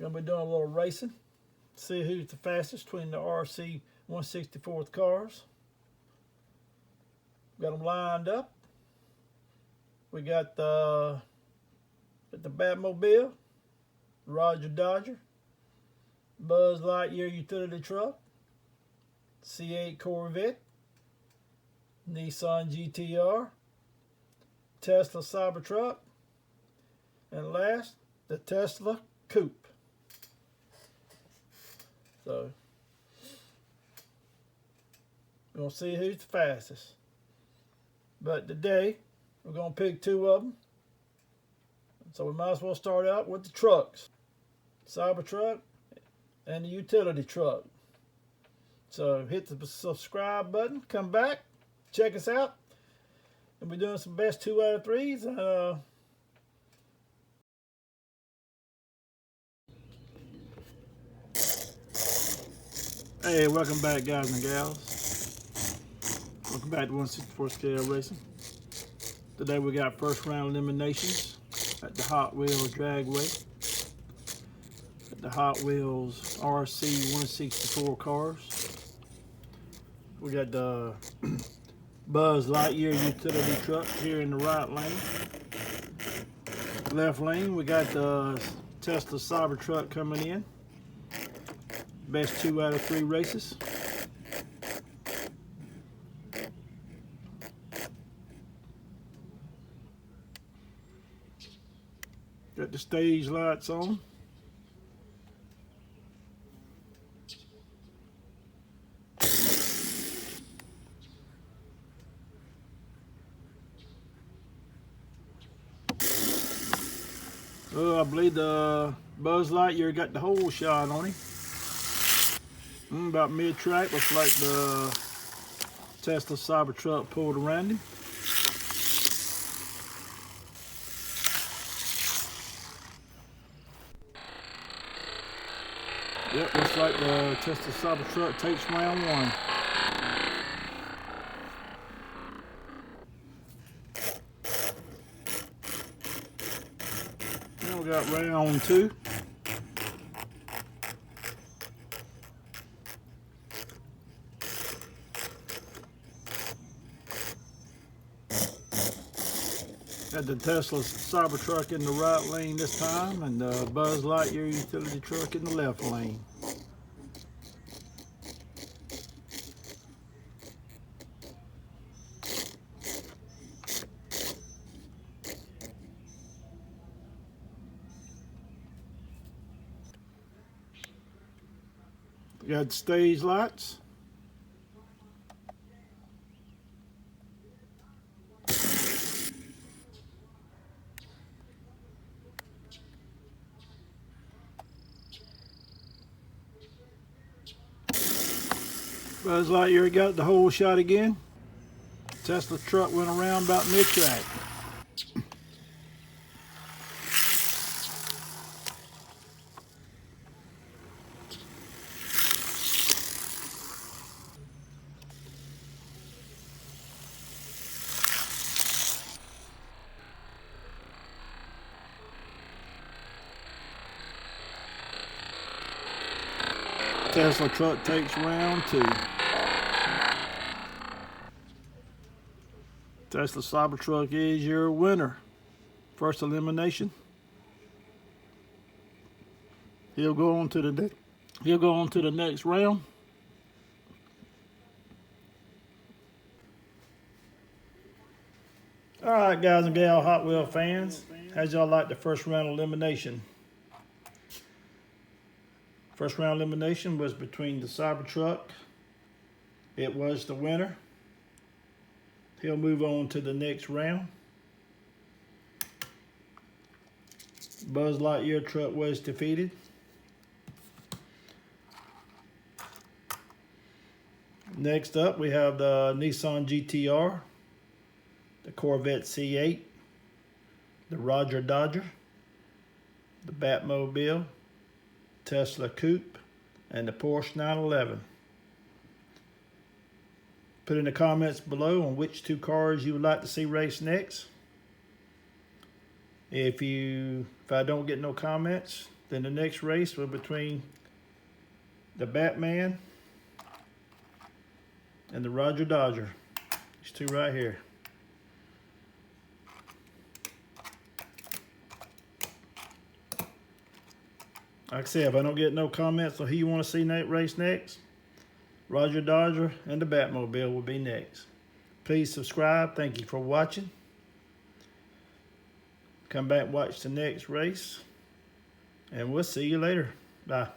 Gonna be doing a little racing. See who's the fastest between the RC 164th cars. Got them lined up. We got the Batmobile, Roger Dodger, Buzz Lightyear utility truck, C8 Corvette, Nissan GTR, Tesla Cybertruck, and last, the Tesla Coupe. So, we're going to see who's the fastest. But today, we're going to pick two of them. So we might as well start out with the trucks. Cybertruck and the utility truck. So hit the subscribe button, come back, check us out. And we're doing some best 2 out of 3s. Hey, welcome back, guys and gals. Welcome back to 164 Scale Racing. Today we got first round eliminations at the Hot Wheels Dragway. At the Hot Wheels RC 164 cars. We got the Buzz Lightyear utility truck here in the right lane. Left lane, we got the Tesla Cybertruck coming in. Best 2 out of 3 races. Got the stage lights on. I believe the Buzz Lightyear got the whole shot on him. About mid-track, looks like the Tesla Cybertruck pulled around him. Yep, looks like the Tesla Cybertruck takes round 1. Now we got round 2. Got the Tesla Cybertruck in the right lane this time, and the Buzz Lightyear utility truck in the left lane. Got the stage lights. Buzz Lightyear got the whole shot again. Tesla truck went around about mid-track. Tesla truck takes round 2. Tesla Cybertruck is your winner. First elimination. He'll go on to the next round. All right, guys and gal Hot Wheel fans, how'd y'all like the first round elimination? First round elimination was between the Cybertruck. It was the winner. He'll move on to the next round. Buzz Lightyear truck was defeated. Next up, we have the Nissan GTR, the Corvette C8, the Roger Dodger, the Batmobile, Tesla Coupe, and the Porsche 911. Put in the comments below on which 2 cars you would like to see race next. If I don't get no comments, Then the next race was between the Batman and the Roger Dodger. These two right here. Like I said, if I don't get no comments on who you want to see race next, Roger Dodger and the Batmobile will be next. Please subscribe. Thank you for watching. Come back and watch the next race. And we'll see you later. Bye.